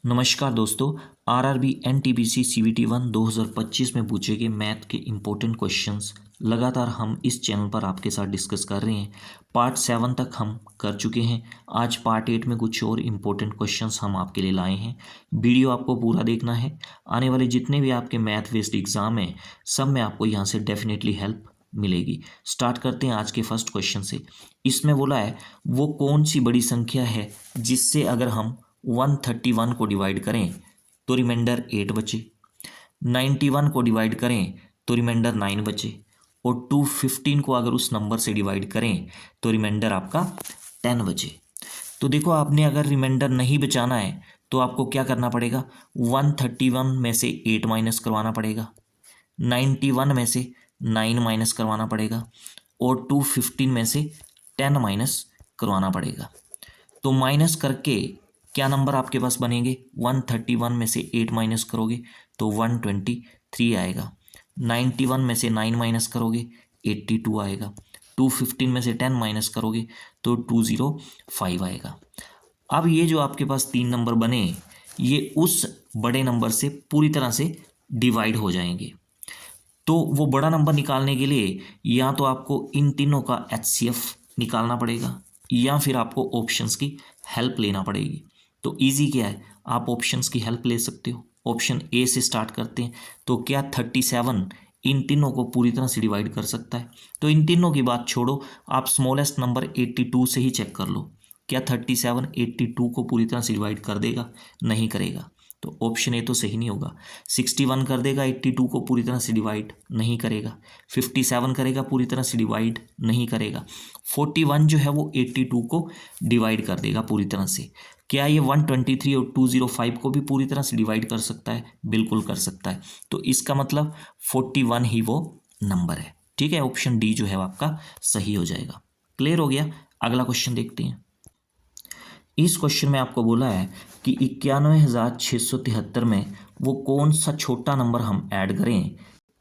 नमस्कार दोस्तों। RRB NTPC CVT 1 2025 में पूछे गए मैथ के इम्पोर्टेंट क्वेश्चंस लगातार हम इस चैनल पर आपके साथ डिस्कस कर रहे हैं। पार्ट 7 तक हम कर चुके हैं। आज पार्ट 8 में कुछ और इम्पोर्टेंट क्वेश्चंस हम आपके लिए लाए हैं। वीडियो आपको पूरा देखना है। आने वाले जितने भी आपके मैथ बेस्ड एग्जाम हैं सब में आपको यहाँ से डेफिनेटली हेल्प मिलेगी। स्टार्ट करते हैं आज के फर्स्ट क्वेश्चन से। इसमें बोला है वो कौन सी बड़ी संख्या है जिससे अगर हम 131 को डिवाइड करें तो रिमाइंडर 8 बचे, 91 को डिवाइड करें तो रिमाइंडर 9 बचे और 215 को अगर उस नंबर से डिवाइड करें तो रिमाइंडर आपका 10 बचे। तो देखो, आपने अगर रिमाइंडर नहीं बचाना है तो आपको क्या करना पड़ेगा, 131 में से 8 माइनस करवाना पड़ेगा, 91 में से 9 माइनस करवाना पड़ेगा और 215 में से 10 माइनस करवाना पड़ेगा। तो माइनस करके क्या नंबर आपके पास बनेंगे, 131 में से 8 माइनस करोगे तो 123 आएगा, 91 में से 9 माइनस करोगे 82 आएगा, 215 में से 10 माइनस करोगे तो 205 आएगा। अब ये जो आपके पास तीन नंबर बने ये उस बड़े नंबर से पूरी तरह से डिवाइड हो जाएंगे। तो वो बड़ा नंबर निकालने के लिए या तो आपको इन तीनों का HCF निकालना पड़ेगा या फिर आपको ऑप्शंस की हेल्प लेना पड़ेगी। तो इजी क्या है, आप ऑप्शंस की हेल्प ले सकते हो। ऑप्शन ए से स्टार्ट करते हैं। तो क्या 37 इन तीनों को पूरी तरह से डिवाइड कर सकता है? तो इन तीनों की बात छोड़ो, आप स्मॉलेस्ट नंबर 82 से ही चेक कर लो। क्या 37 82 को पूरी तरह से डिवाइड कर देगा? नहीं करेगा। तो ऑप्शन ए तो सही नहीं होगा। 61 कर देगा 82 को पूरी तरह से डिवाइड? नहीं करेगा। 57 करेगा पूरी तरह से डिवाइड? नहीं करेगा। 41 जो है वो 82 को डिवाइड कर देगा पूरी तरह से। क्या ये 123 और 205 को भी पूरी तरह से डिवाइड कर सकता है? बिल्कुल कर सकता है। तो इसका मतलब 41 ही वो नंबर है। ठीक है, ऑप्शन डी जो है आपका सही हो जाएगा। क्लियर हो गया? अगला क्वेश्चन देखते हैं। इस क्वेश्चन में आपको बोला है कि 91,673 में वो कौन सा छोटा नंबर हम ऐड करें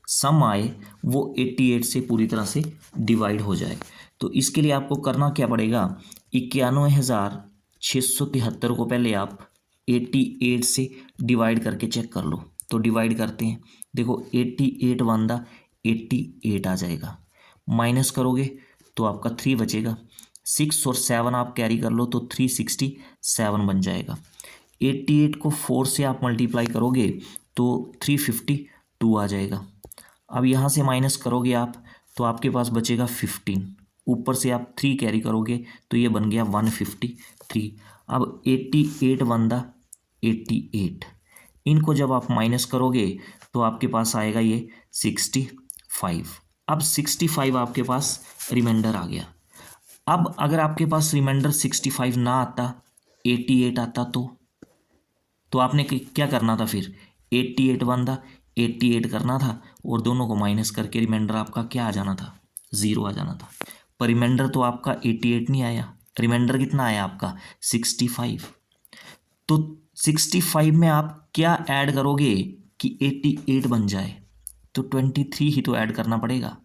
सम आए वो 88 से पूरी तरह से डिवाइड हो जाए। तो इसके लिए आपको करना क्या पड़ेगा, 91,673 को पहले आप 88 से डिवाइड करके चेक कर लो। तो डिवाइड करते हैं। देखो 88 1 88 आ जाएगा, माइनस करोगे तो आपका 3 बचेगा, 6 और 7 आप कैरी कर लो तो 367 बन जाएगा। 88 को 4 से आप मल्टीप्लाई करोगे तो 352 आ जाएगा। अब यहाँ से माइनस करोगे आप तो आपके पास बचेगा 15, ऊपर से आप 3 कैरी करोगे तो ये बन गया 153। अब 88 1 88, इनको जब आप माइनस करोगे तो आपके पास आएगा ये 65। अब 65 आपके पास रिमाइंडर आ गया। अब अगर आपके पास रिमाइंडर 65 ना आता, 88 आता तो आपने क्या करना था फिर, 88 1 88 करना था और दोनों को माइनस करके रिमाइंडर आपका क्या आ जाना था, 0 आ जाना था। पर रिमाइंडर तो आपका 88 नहीं आया, रिमाइंडर कितना आया आपका 65। तो 65 में आप क्या ऐड करोगे कि 88 बन जाए, तो 23 ही तो ऐड करना पड़ेगा।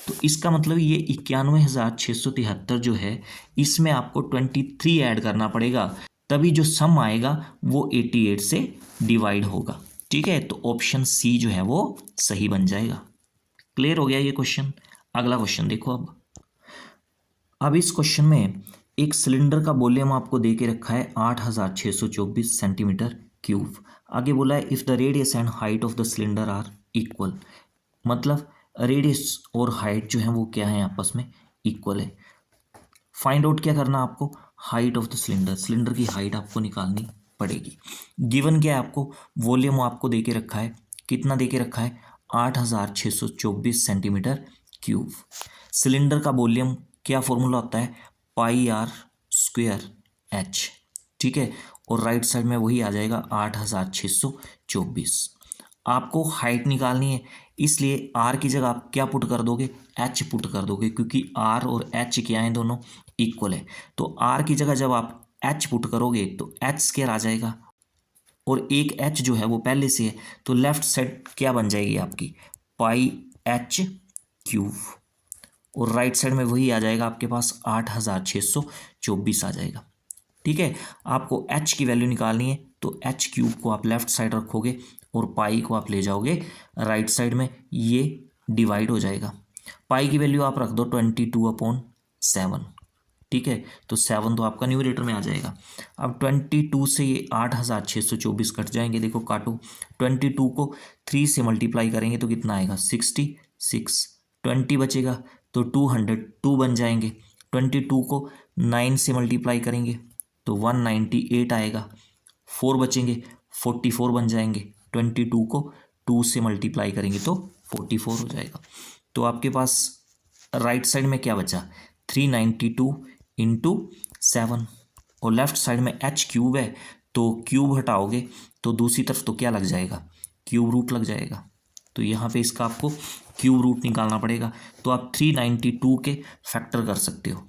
तो इसका मतलब ये 91,673 जो है इसमें आपको 23 ऐड करना पड़ेगा, तभी जो सम आएगा वो 88 से डिवाइड होगा। ठीक है, तो ऑप्शन सी जो है वो सही बन जाएगा। क्लियर हो गया ये क्वेश्चन? अगला क्वेश्चन देखो। अब इस क्वेश्चन में एक सिलेंडर का वॉल्यूम आपको दे के रखा है 8624 सेंटीमीटर क्यूब। आगे बोला है if the radius and height of the cylinder are equal, मतलब रेडियस और हाइट जो है वो क्या है, आपस में इक्वल है। फाइंड आउट क्या करना आपको, height of the cylinder, cylinder की हाइट आपको निकालनी पड़ेगी। गिवन क्या है आपको, वॉल्यूम आपको देके रखा है, कितना देके रखा है 8624 सेंटीमीटर क्यूब। सिलेंडर का वॉल्यूम क्या फॉर्मूला होता है, πr²h। ठीक है, और राइट साइड में वही आ जाएगा 8624। आपको हाइट निकालनी है, इसलिए आर की जगह आप क्या पुट कर दोगे, एच पुट कर दोगे, क्योंकि आर और एच क्या है, दोनों इक्वल है। तो आर की जगह जब आप एच पुट करोगे तो एच स्क्वायर आ जाएगा और एक एच जो है वो पहले से है, तो लेफ्ट साइड क्या बन जाएगी आपकी πh³ और राइट साइड में वही आ जाएगा आपके पास 8624 आ जाएगा। ठीक है, आपको एच की वैल्यू निकालनी है तो तो एच क्यूब को आप लेफ्ट साइड रखोगे और पाई को आप ले जाओगे राइट साइड में, ये डिवाइड हो जाएगा। पाई की वैल्यू आप रख दो 22/7, ठीक है, तो 7 तो आपका न्यूमरेटर में आ जाएगा। अब 22 से ये 8624 कट जाएंगे, देखो काटो। 22 को 3 से मल्टीप्लाई करेंगे तो कितना आएगा 66। 20 बचेगा तो 202 बन जाएंगे। 22 को 9 से मल्टीप्लाई करेंगे तो 198 आएगा। 4 बचेंगे 44 बन जाएंगे। 22 को 2 से मल्टीप्लाई करेंगे तो 44 हो जाएगा। तो आपके पास राइट साइड में क्या बचा 392 इंटू 7 और लेफ्ट साइड में एच क्यूब है तो क्यूब हटाओगे तो दूसरी तरफ तो क्या लग जाएगा क्यूब रूट लग जाएगा। तो यहाँ पे इसका आपको क्यूब रूट निकालना पड़ेगा। तो आप 392 के फैक्टर कर सकते हो।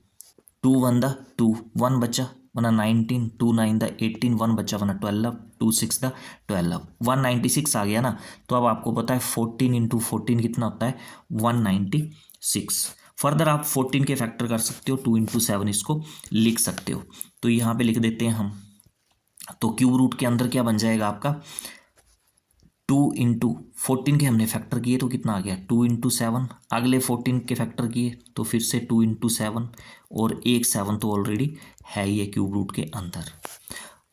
2 1 द 2 1 बचा वरना 19, 2 9 द 18 1 बचा वरना 12, 2 6 द 12 196 आ गया ना। तो अब आपको पता है 14 इंटू 14 कितना होता है 196। फर्दर आप 14 के फैक्टर कर सकते हो 2 इंटू 7 इसको लिख सकते हो। तो यहाँ पे लिख देते हैं हम। तो क्यूब रूट के अंदर क्या बन जाएगा आपका 2 इंटू 14 के हमने फैक्टर किए तो कितना आ गया 2 इंटू 7। अगले 14 के फैक्टर किए तो फिर से 2 इंटू 7 और एक 7 तो ऑलरेडी है ही है क्यूब रूट के अंदर।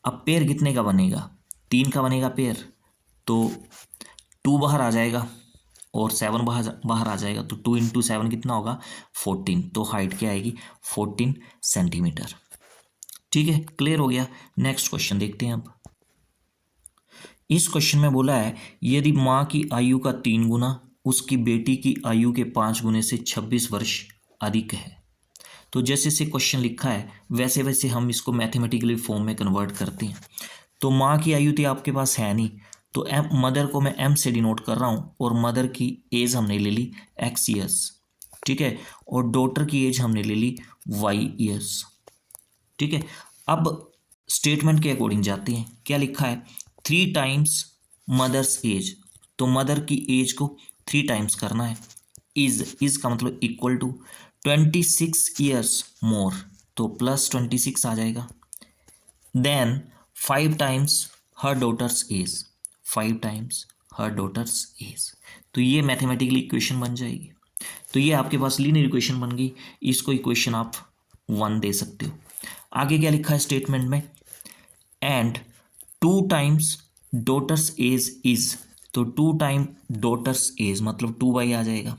अब पेयर कितने का बनेगा 3 का बनेगा पेयर। तो 2 बाहर आ जाएगा और 7 बाहर आ जाएगा तो 2 इंटू 7 कितना होगा 14। तो हाइट क्या आएगी 14 सेंटीमीटर। ठीक है, क्लियर हो गया। नेक्स्ट क्वेश्चन देखते हैं अब। इस क्वेश्चन में बोला है यदि माँ की आयु का 3 गुना उसकी बेटी की आयु के 5 गुने से 26 वर्ष अधिक है। तो जैसे से क्वेश्चन लिखा है वैसे वैसे हम इसको मैथमेटिकली फॉर्म में कन्वर्ट करते हैं। तो माँ की आयु तो आपके पास है नहीं, तो एम मदर को मैं एम से डिनोट कर रहा हूँ और मदर की एज हमने ले ली एक्स ईयर्स, ठीक है, और डॉटर की एज हमने ले ली वाई ईयर्स, ठीक है। अब स्टेटमेंट के अकॉर्डिंग जाते हैं। क्या लिखा है 3 टाइम्स मदर्स एज, तो मदर की एज को 3 टाइम्स करना है। इज का मतलब इक्वल टू 26 ईयर्स मोर, तो प्लस 26 आ जाएगा। देन 5 टाइम्स हर डॉटर्स एज, 5 टाइम्स हर डॉटर्स एज, तो ये मैथमेटिकली इक्वेशन बन जाएगी। तो ये आपके पास लीनियर इक्वेशन बन गई। इसको इक्वेशन आप 1 दे सकते हो। आगे क्या लिखा है स्टेटमेंट में and 2 times daughters as is, तो 2 टाइम डॉटर्स एज मतलब 2 आ जाएगा।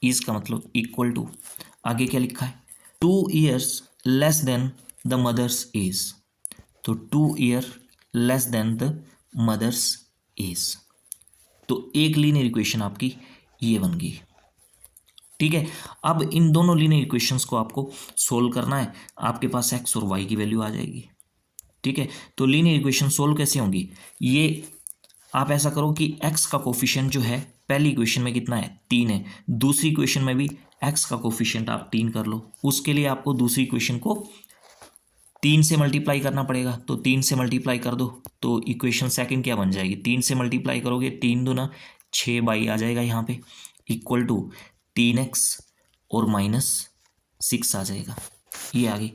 इज का मतलब इक्वल टू, आगे क्या लिखा है 2 years less than the mother's age, तो 2 year less than the mother's age. तो एक लीनियर इक्वेशन आपकी ये बन गई, ठीक है। अब इन दोनों लीनियर इक्वेशंस को आपको सोल्व करना है। आपके पास एक्स और वाई की वैल्यू आ जाएगी, ठीक है। तो लीनियर इक्वेशन सोल्व कैसे होंगी, ये आप ऐसा करो कि एक्स का कोफिशिएंट जो है पहली इक्वेशन में कितना है 3 है, दूसरी इक्वेशन में भी एक्स का कोफिशिएंट आप 3 कर लो। उसके लिए आपको दूसरी इक्वेशन को 3 से मल्टीप्लाई करना पड़ेगा, तो 3 से मल्टीप्लाई कर दो तो इक्वेशन सेकंड क्या बन जाएगी 3 से मल्टीप्लाई करोगे 3 दूना 6 बाई आ जाएगा यहाँ पे इक्वल टू 3x और -6 आ जाएगा, ये आ गई।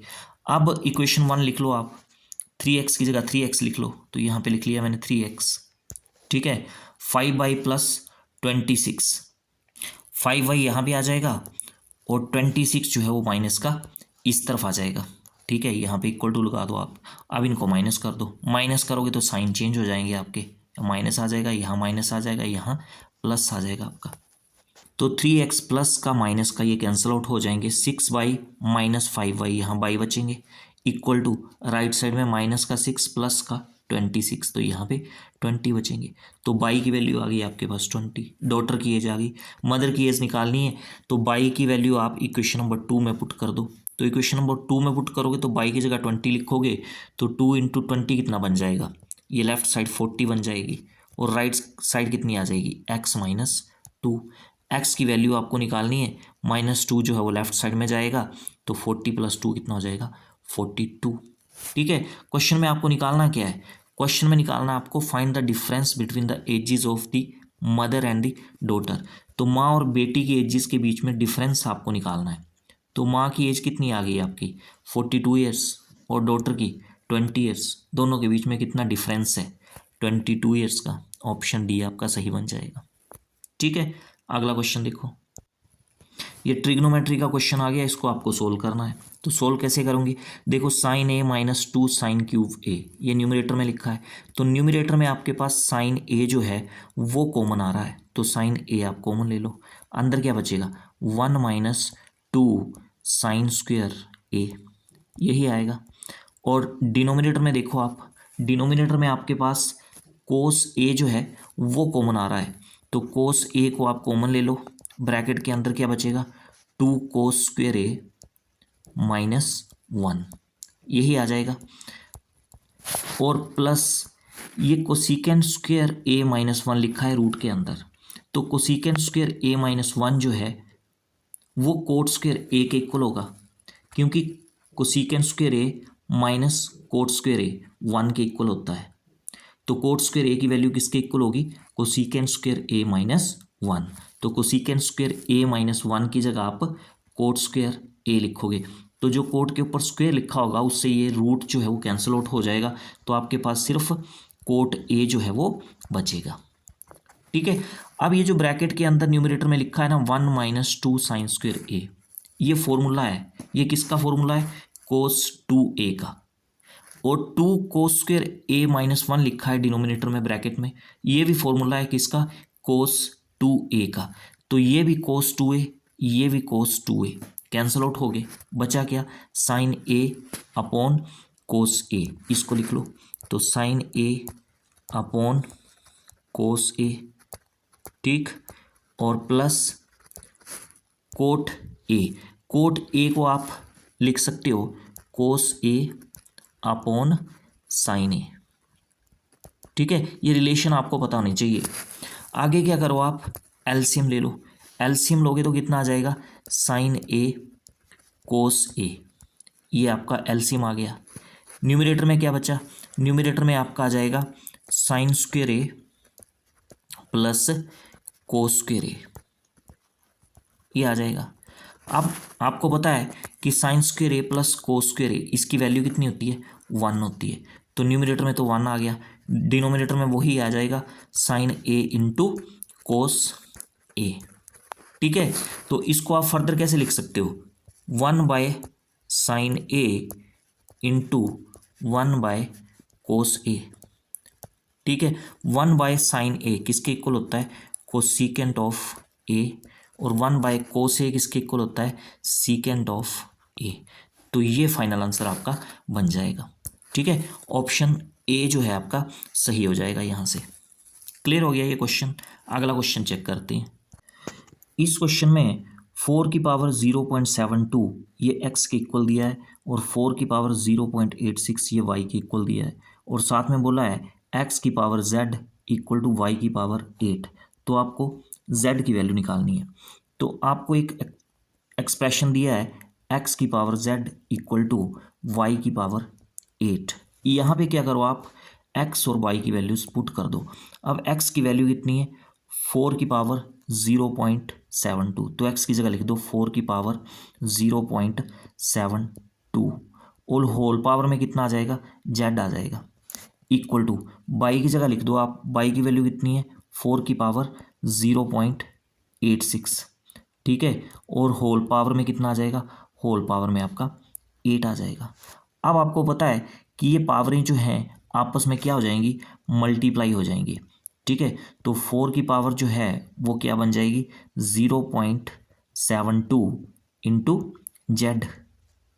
अब इक्वेशन 1 लिख लो आप, 3x की जगह 3x लिख लो, तो यहाँ पे लिख लिया मैंने 3x, ठीक है। 5y प्लस 26, 5y यहाँ पे आ जाएगा और 26 जो है वो माइनस का इस तरफ आ जाएगा, ठीक है। यहाँ पे इक्वल टू लगा दो आप। अब इनको माइनस कर दो, माइनस करोगे तो साइन चेंज हो जाएंगे आपके, माइनस आ जाएगा, यहाँ माइनस आ जाएगा, यहाँ प्लस आ जाएगा आपका। तो 3x प्लस का माइनस का ये कैंसिल आउट हो जाएंगे। 6y माइनस 5y यहाँ बाई बचेंगे इक्वल टू राइट साइड में माइनस का 6 प्लस का 26, तो यहाँ पे 20 बचेंगे। तो बाई की वैल्यू आ गई आपके पास 20। डॉटर की एज आ गई, मदर की एज निकालनी है तो बाई की वैल्यू आप इक्वेशन नंबर 2 में पुट कर दो। तो इक्वेशन नंबर 2 में पुट करोगे तो बाई की जगह 20 लिखोगे तो 2 इंटू 20 कितना बन जाएगा, ये लेफ्ट साइड 40 बन जाएगी और राइट साइड कितनी आ जाएगी x माइनस 2। x की वैल्यू आपको निकालनी है, -2 जो है वो लेफ्ट साइड में जाएगा तो 40 प्लस 2 कितना हो जाएगा 42, ठीक है। क्वेश्चन में आपको निकालना क्या है, क्वेश्चन में निकालना आपको find the difference between the ages of the mother and the daughter. तो माँ और बेटी की एजेस के बीच में डिफरेंस आपको निकालना है। तो माँ की एज कितनी आ गई आपकी 42 ईयर्स और डॉटर की 20 ईयर्स, दोनों के बीच में कितना डिफरेंस है, 22 ईयर्स का। ऑप्शन डी आपका सही बन जाएगा। ठीक है, अगला क्वेश्चन देखो। ये ट्रिग्नोमेट्री का क्वेश्चन आ गया, इसको आपको सोल्व करना है। तो सोल्व कैसे करूंगी, देखो साइन ए माइनस 2 साइन क्यूब ए, ये न्यूमरेटर में लिखा है। तो न्यूमरेटर में आपके पास साइन ए जो है वो कॉमन आ रहा है, तो साइन ए आप कॉमन ले लो। अंदर क्या बचेगा, 1 माइनस 2 साइन स्क्वेयर ए, यही आएगा। और डिनोमिनेटर में देखो आप, डिनोमिनेटर में आपके पास कोस ए जो है वो कॉमन आ रहा है, तो कोस ए को आप कॉमन ले लो। ब्रैकेट के अंदर क्या बचेगा, 2 कोस स्क्वेयर ए माइनस 1, यही आ जाएगा। और प्लस ये कोसिकेंट स्क्वेयर ए माइनस 1 लिखा है रूट के अंदर, तो कोसिकेंट स्क्वेयर ए माइनस 1 जो है वो कोट स्क्वेयर ए के इक्वल होगा, क्योंकि कोसिकेंट स्क्वेयर ए माइनस कोट स्क्वेयर ए 1 के इक्वल होता है। तो कोट स्क्वेयर ए की वैल्यू किसके इक्वल होगी, कोसिकेंट स्क्वेयर ए माइनस 1। तो कोसिकेंट स्क्वेयर ए माइनस 1 की जगह आप कोट स्क्वेयर ए लिखोगे, तो जो कोट के ऊपर स्क्वेयर लिखा होगा उससे ये रूट जो है वो कैंसिल आउट हो जाएगा, तो आपके पास सिर्फ कोट ए जो है वो बचेगा। ठीक है, अब ये जो ब्रैकेट के अंदर न्यूमरेटर में लिखा है ना 1 माइनस 2 साइन स्क्वेयर ए, ये फॉर्मूला है, ये किसका फॉर्मूला है, कोस 2a का। और 2 कोस स्क्वेयर ए माइनस 1 लिखा है डिनोमिनेटर में ब्रैकेट में, ये भी फॉर्मूला है किसका, कोस 2a का। तो ये भी कोस 2a, ये भी कोस 2a, कैंसल आउट हो गए, बचा क्या, sine a upon cos a, इसको लिख लो। तो sine a upon cos a, ठीक, और plus cot a, cot a को आप लिख सकते हो cos a upon sine A. ठीक है, ये रिलेशन आपको पता होनी चाहिए। आगे क्या करो आप, एलसीएम ले लो, एलसीएम लोगे तो कितना आ जाएगा, साइन ए कोस ए, ये आपका एलसीएम आ गया। न्यूमरेटर में क्या बचा, न्यूमरेटर में आपका आ जाएगा साइन स्क्वेयर ए प्लस कोस स्क्वेयर ए, ये आ जाएगा। अब आपको पता है कि साइन स्क्वेयर ए प्लस कोस स्क्वेयर ए, इसकी वैल्यू कितनी होती है, 1 होती है। तो न्यूमरेटर में तो 1 आ गया, डिनोमिनेटर में वही आ जाएगा sign A into cos A. ठीक है, तो इसको आप फर्दर कैसे लिख सकते हो, 1 by sine A into 1 by cos A. ठीक है, 1 बाय साइन ए किसके इक्वल होता है, कोसिकेंट ऑफ ए, और 1 बाय कोस ए किसके इक्वल होता है, सीकेंट ऑफ ए। तो ये फाइनल आंसर आपका बन जाएगा। ठीक है, ऑप्शन ए जो है आपका सही हो जाएगा यहाँ से। क्लियर हो गया ये क्वेश्चन। अगला क्वेश्चन चेक करते हैं। इस क्वेश्चन में 4 की पावर 0.72 ये x के इक्वल दिया है, और 4 की पावर 0.86 ये y के इक्वल दिया है, और साथ में बोला है x की power z equal to y की पावर 8। तो आपको z की वैल्यू निकालनी है। तो आपको एक एक्सप्रेशन दिया है x की power z equal to y की पावर 8। यहाँ पे क्या करो आप, x और y की वैल्यूज पुट कर दो। अब x की वैल्यू कितनी है, 4 की पावर 0.72, तो x की जगह लिख दो 4 की पावर 0.72, और होल पावर में कितना आ जाएगा, z आ जाएगा, इक्वल टू y की जगह लिख दो आप, y की वैल्यू कितनी है, 4 की पावर 0.86। ठीक है, और होल पावर में कितना आ जाएगा, होल पावर में आपका 8 आ जाएगा। अब आपको पता है कि ये पावरें जो हैं आपस में क्या हो जाएंगी, मल्टीप्लाई हो जाएंगी। ठीक है, तो 4 की पावर जो है वो क्या बन जाएगी, 0.72 इंटू जेड।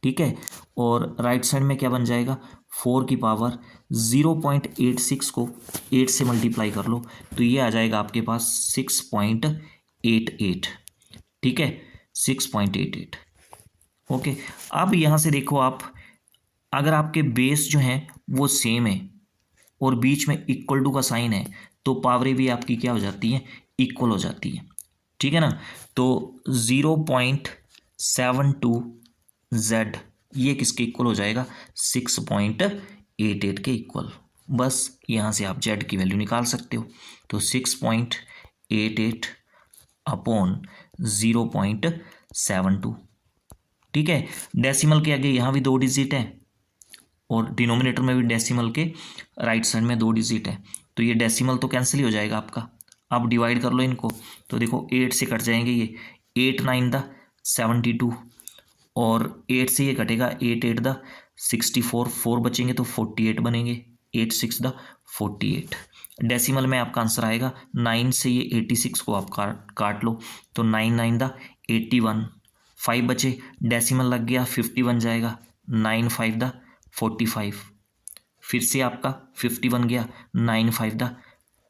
ठीक है, और राइट साइड में क्या बन जाएगा, 4 की पावर 0.86 को 8 से मल्टीप्लाई कर लो, तो ये आ जाएगा आपके पास 6.88। ठीक है, 6.88। ओके, अब यहाँ से देखो आप, अगर आपके बेस जो हैं वो सेम है और बीच में इक्वल टू का साइन है, तो पावरें भी आपकी क्या हो जाती हैं, इक्वल हो जाती हैं। ठीक है ना, तो 0.72 z ये किसके इक्वल हो जाएगा, 6.88 के इक्वल। बस यहाँ से आप z की वैल्यू निकाल सकते हो। तो 6.88 अपॉन 0.72। ठीक है, डेसिमल के आगे यहाँ भी 2 डिजिट है और डिनोमिनेटर में भी डेसिमल के राइट साइड में 2 डिजिट है, तो ये डेसिमल तो कैंसिल ही हो जाएगा आपका। आप डिवाइड कर लो इनको, तो देखो 8 से कट जाएंगे ये, 8 9 द 72, और 8 से ये कटेगा 8 8 द 64, 4 बचेंगे तो 48 बनेंगे, 8 6 द 48। डेसिमल में आपका आंसर आएगा 9 से ये 86 को आप काट लो, तो 9 9 द 81, 5 बचे, डेसिमल लग गया 50 बन जाएगा, 9 5 द 45, फिर से आपका 50 बन गया, 9 5 द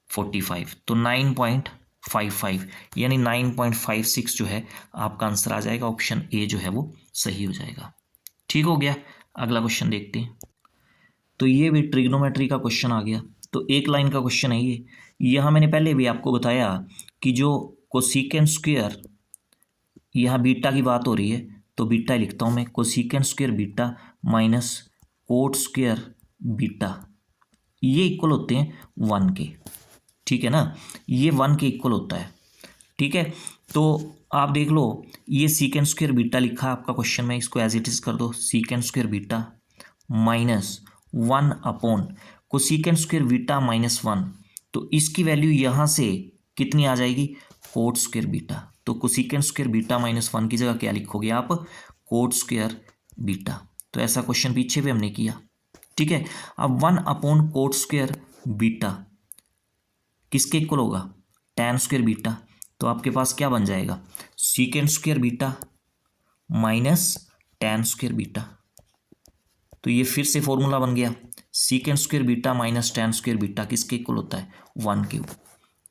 45, तो 9.55 यानी 9.56 जो है आपका आंसर आ जाएगा। ऑप्शन ए जो है वो सही हो जाएगा। ठीक हो गया। अगला क्वेश्चन देखते हैं। तो ये भी ट्रिग्नोमेट्री का क्वेश्चन आ गया। तो एक लाइन का क्वेश्चन है ये। यहाँ मैंने पहले भी आपको बताया कि जो कोसिकेंट स्क्वायर, यहाँ बीटा की बात हो रही है तो बीटा लिखता हूँ मैं, cosecant square beta minus cot square beta, ये इक्वल होते हैं 1 के। ठीक है ना, ये 1 के इक्वल होता है। ठीक है, तो आप देख लो ये सीकेंट स्क्वायर बीटा लिखा है आपका क्वेश्चन में, इसको एज इट इज कर दो, secant square beta minus 1 upon cosecant square beta minus 1, तो इसकी वैल्यू यहाँ से कितनी आ जाएगी, कोट स्क्वायर बीटा। तो कोसिकेंट स्क्वायर बीटा माइनस 1 की जगह क्या लिखोगे आप, कोट स्क्वायर बीटा। तो ऐसा क्वेश्चन पीछे भी हमने किया। ठीक है, अब 1 अपॉन कोट स्क्वायर बीटा किसके इक्वल होगा, टैन स्क्वायर बीटा। तो आपके पास क्या बन जाएगा, secant square beta minus tan square beta. तो ये फिर से फॉर्मूला बन गया, secant square beta minus tan square beta किसके इक्वल होता है, 1 के।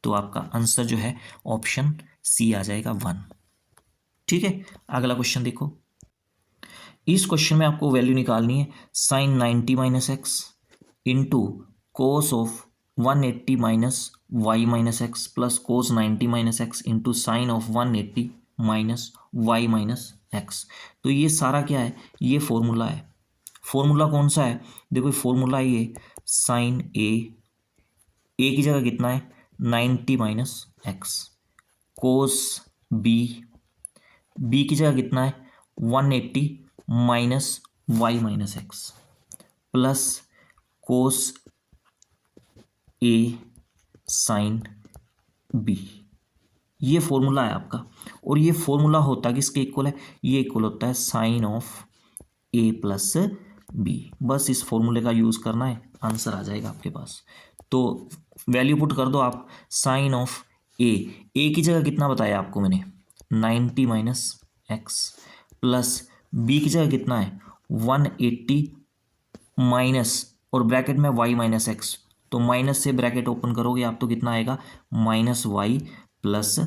तो आपका आंसर जो है ऑप्शन सी आ जाएगा 1। ठीक है, अगला क्वेश्चन देखो। इस क्वेश्चन में आपको वैल्यू निकालनी है sine 90 minus x into cos of 180 minus Y minus x plus cos 90 minus x into sine of 180 minus Y minus x. तो ये सारा क्या है, ये फॉर्मूला है। फॉर्मूला कौन सा है, देखो फॉर्मूला ये साइन ए की जगह कितना है 90 माइनस एक्स, कोस बी की जगह कितना है 180 minus Y minus x plus cos A sine B. ये फॉर्मूला है आपका, और ये फॉर्मूला होता किसके इक्वल है, ये इक्वल होता है sine of A plus B. बस इस फॉर्मूले का यूज़ करना है, आंसर आ जाएगा आपके पास। तो वैल्यू पुट कर दो आप, साइन ऑफ ए की जगह कितना बताया आपको मैंने 90 माइनस एक्स प्लस बी की जगह कितना है 180 माइनस और ब्रैकेट में वाई माइनस एक्स, तो माइनस से ब्रैकेट ओपन करोगे आप तो कितना आएगा minus y plus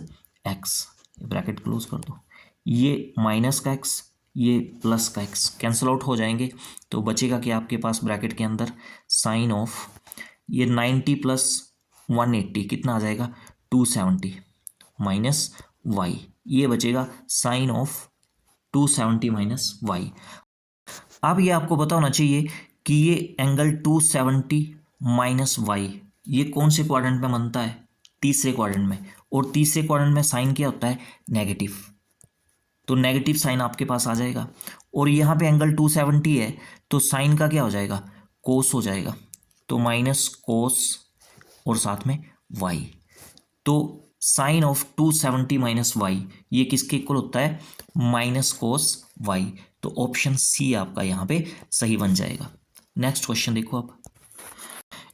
x, bracket close कर दो। ये माइनस का एक्स ये प्लस का एक्स कैंसिल आउट हो जाएंगे, तो बचेगा कि आपके पास ब्रैकेट के अंदर साइन ऑफ ये 90 प्लस 180 कितना आ जाएगा 270 माइनस वाई, ये बचेगा साइन ऑफ 270 माइनस वाई। अब ये आपको पता होना चाहिए कि ये एंगल 270 माइनस वाई ये कौन से क्वाड्रेंट में बनता है, तीसरे क्वाड्रेंट में, और तीसरे क्वाड्रेंट में साइन क्या होता है नेगेटिव, तो नेगेटिव साइन आपके पास आ जाएगा। और यहाँ पे एंगल 270 है तो साइन का क्या हो जाएगा कोस हो जाएगा, तो माइनस कोस और साथ में वाई, तो साइन ऑफ 270 माइनस वाई ये किसके इक्वल होता है माइनस कोस वाई। तो ऑप्शन सी आपका यहाँ पे सही बन जाएगा। नेक्स्ट क्वेश्चन देखो आप।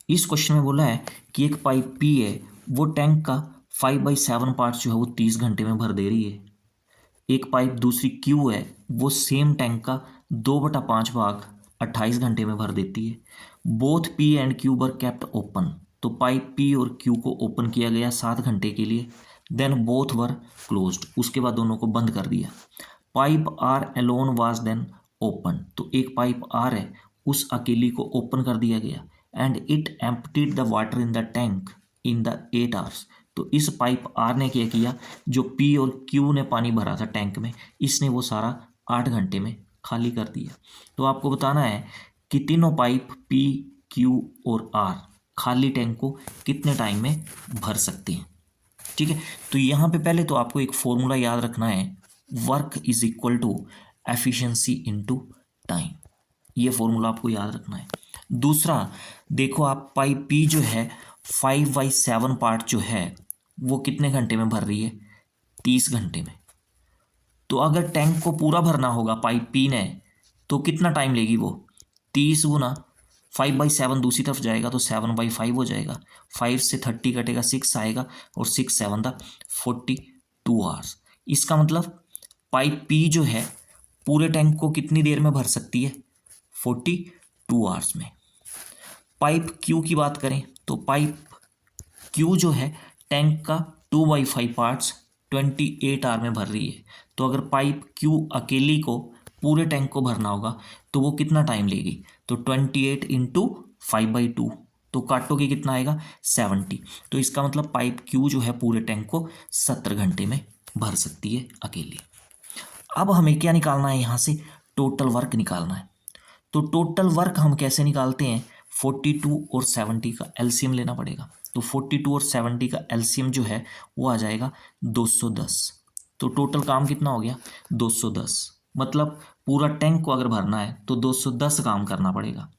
इस क्वेश्चन में बोला है कि एक पाइप पी है वो टैंक का 5/7 पार्ट्स जो है वो 30 घंटे में भर दे रही है। एक पाइप दूसरी क्यू है वो सेम टैंक का 2/5 भाग 28 घंटे में भर देती है। Both P and Q were kept open, तो पाइप पी और क्यू को ओपन किया गया 7 घंटे के लिए। देन बोथ वर क्लोज्ड, उसके बाद दोनों को बंद कर दिया। Pipe are alone was then open, तो एक पाइप आर है उस अकेली को ओपन कर दिया गया। And it emptied the water in the tank in the 8 hours, तो इस पाइप आर ने क्या किया, जो पी और क्यू ने पानी भरा था टैंक में इसने वो सारा 8 घंटे में खाली कर दिया। तो आपको बताना है कि तीनों पाइप पी क्यू और आर खाली टैंक को कितने टाइम में भर सकते हैं। ठीक है, तो यहाँ पे पहले तो आपको एक फॉर्मूला याद रखना है, work is equal to efficiency into time. ये फॉर्मूला आपको याद रखना है। दूसरा देखो आप पाइप पी जो है 5/7 पार्ट जो है वो कितने घंटे में भर रही है, 30 घंटे में। तो अगर टैंक को पूरा भरना होगा पाइप पी ने तो कितना टाइम लेगी वो, 30 गुना 5/7 दूसरी तरफ जाएगा तो 7/5 हो जाएगा। 5 से 30 कटेगा 6 आएगा और 6 7 42 आवर्स। इसका मतलब पाइप पी जो है पूरे टैंक को कितनी देर में भर सकती है, 42 आवर्स में। पाइप क्यू की बात करें तो पाइप क्यू जो है टैंक का 2/5 पार्ट्स 28 आवर में भर रही है। तो अगर पाइप क्यू अकेली को पूरे टैंक को भरना होगा तो वो कितना टाइम लेगी, तो 28 इंटू 5/2, तो काटोगे कितना आएगा 70। तो इसका मतलब पाइप क्यू जो है पूरे टैंक को 70 घंटे में भर सकती है अकेली। अब हमें क्या निकालना है, यहाँ से टोटल वर्क निकालना है। तो टोटल वर्क हम कैसे निकालते हैं, 42 और 70 का एलसीएम लेना पड़ेगा। तो 42 और 70 का एलसीएम जो है वो आ जाएगा 210। तो टोटल काम कितना हो गया 210, मतलब पूरा टैंक को अगर भरना है तो 210 काम करना पड़ेगा।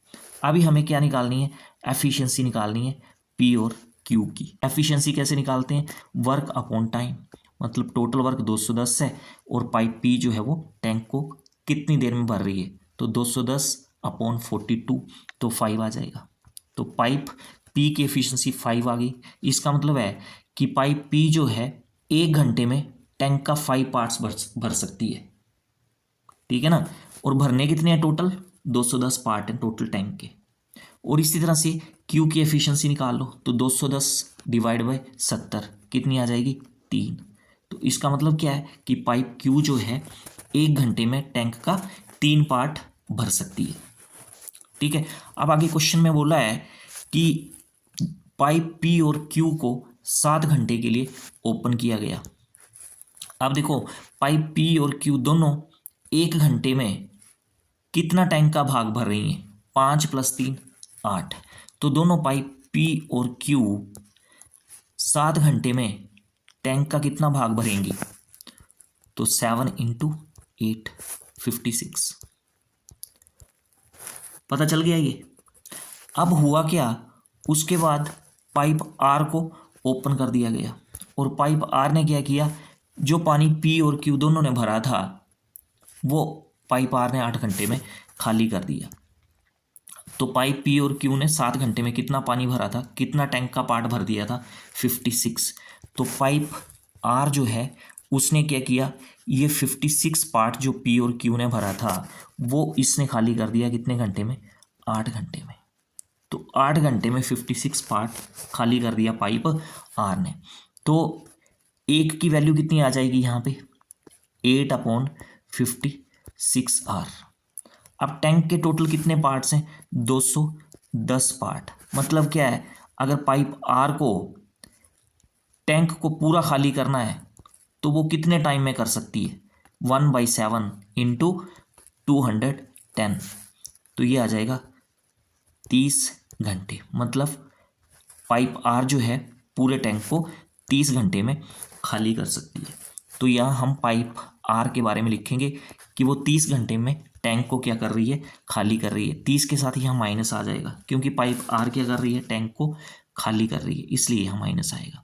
अभी हमें क्या निकालनी है, एफिशिएंसी निकालनी है पी और क्यू की। एफिशिएंसी कैसे निकालते हैं, वर्क अपॉन टाइम, मतलब टोटल वर्क 210 है और पाइप पी जो है वो टैंक को कितनी देर में भर रही है, तो 210 अपॉन 42 तो 5 आ जाएगा। तो पाइप पी की एफिशिएंसी 5 आ गई। इसका मतलब है कि पाइप पी जो है 1 घंटे में टैंक का 5 पार्ट्स भर सकती है, ठीक है ना। और भरने कितने हैं टोटल, 210 पार्ट हैं टोटल टैंक के। और इसी तरह से क्यू की एफिशिएंसी निकाल लो, तो 210 डिवाइड बाय 70 कितनी आ जाएगी 3। तो इसका मतलब क्या है कि पाइप क्यू जो है 1 घंटे में टैंक का 3 पार्ट भर सकती है, ठीक है। अब आगे क्वेश्चन में बोला है कि पाइप पी और क्यू को 7 घंटे के लिए ओपन किया गया। अब देखो पाइप पी और क्यू दोनों 1 घंटे में कितना टैंक का भाग भर रही हैं, 5 + 3 8। तो दोनों पाइप पी और क्यू 7 घंटे में टैंक का कितना भाग भरेंगी, तो 7 × 8 56। पता चल गया ये। अब हुआ क्या, उसके बाद पाइप आर को ओपन कर दिया गया और पाइप आर ने क्या किया, जो पानी पी और क्यू दोनों ने भरा था वो पाइप आर ने 8 घंटे में खाली कर दिया। तो पाइप पी और क्यू ने 7 घंटे में कितना पानी भरा था, कितना टैंक का पार्ट भर दिया था 56। तो पाइप आर जो है उसने क्या किया, ये 56 पार्ट जो पी और क्यू ने भरा था वो इसने खाली कर दिया कितने घंटे में, 8 घंटे में। तो 8 घंटे में 56 पार्ट खाली कर दिया पाइप आर ने। तो एक की वैल्यू कितनी आ जाएगी यहाँ पे, 8/56 आर। अब टैंक के टोटल कितने पार्ट्स हैं, 210 पार्ट। मतलब क्या है, अगर पाइप आर को टैंक को पूरा खाली करना है तो वो कितने टाइम में कर सकती है, 1/7 × 210। तो ये आ जाएगा 30 घंटे। मतलब पाइप आर जो है पूरे टैंक को 30 घंटे में खाली कर सकती है। तो यहाँ हम पाइप आर के बारे में लिखेंगे कि वो 30 घंटे में टैंक को क्या कर रही है, खाली कर रही है। 30 के साथ यहाँ माइनस आ जाएगा क्योंकि पाइप आर क्या कर रही है, टैंक को खाली कर रही है, इसलिए यहाँ माइनस आएगा।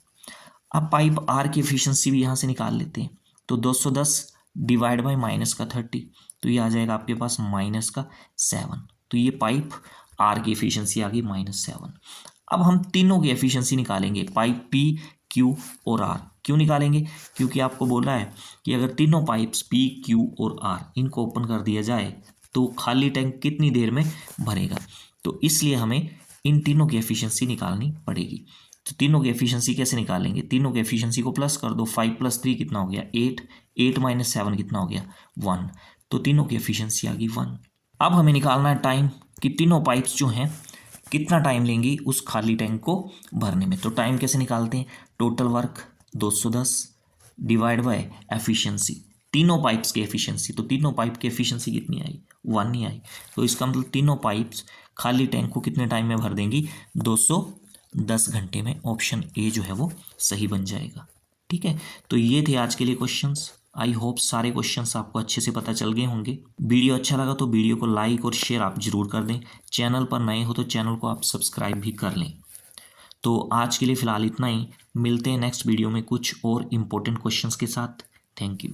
अब पाइप आर की एफिशिएंसी भी यहाँ से निकाल लेते हैं। तो 210 डिवाइड बाय -30, तो ये आ जाएगा आपके पास -7। तो ये पाइप आर की एफिशिएंसी आ गई -7। अब हम तीनों की एफिशिएंसी निकालेंगे, पाइप पी क्यू और आर। क्यों निकालेंगे, क्योंकि आपको बोला है कि अगर तीनों पाइप्स पी क्यू और आर इनको ओपन कर दिया जाए तो खाली टैंक कितनी देर में भरेगा। तो इसलिए हमें इन तीनों की एफिशिएंसी निकालनी पड़ेगी। तो तीनों की एफिशिएंसी कैसे निकालेंगे, तीनों की एफिशिएंसी को प्लस कर दो, 5 + 3 कितना हो गया 8, 8 - 7 कितना हो गया 1। तो तीनों की एफिशिएंसी आ गई 1। अब हमें निकालना है टाइम कि तीनों पाइप्स जो हैं कितना टाइम लेंगी उस खाली टैंक को भरने में। तो टाइम कैसे निकालते हैं, total work 210 divide by efficiency, तीनों पाइप्स की एफिशिएंसी। तो तीनों पाइप की एफिशिएंसी कितनी आई, 1 ही आई। तो इसका मतलब तीनों पाइप्स खाली टैंक को कितने टाइम में भर देंगी, 210 घंटे में। ऑप्शन ए जो है वो सही बन जाएगा, ठीक है। तो ये थे आज के लिए क्वेश्चंस। आई होप सारे क्वेश्चंस आपको अच्छे से पता चल गए होंगे। वीडियो अच्छा लगा तो वीडियो को लाइक और शेयर आप ज़रूर कर दें। चैनल पर नए हो तो चैनल को आप सब्सक्राइब भी कर लें। तो आज के लिए फ़िलहाल इतना ही, मिलते हैं नेक्स्ट वीडियो में कुछ और इम्पोर्टेंट क्वेश्चंस के साथ। Thank you.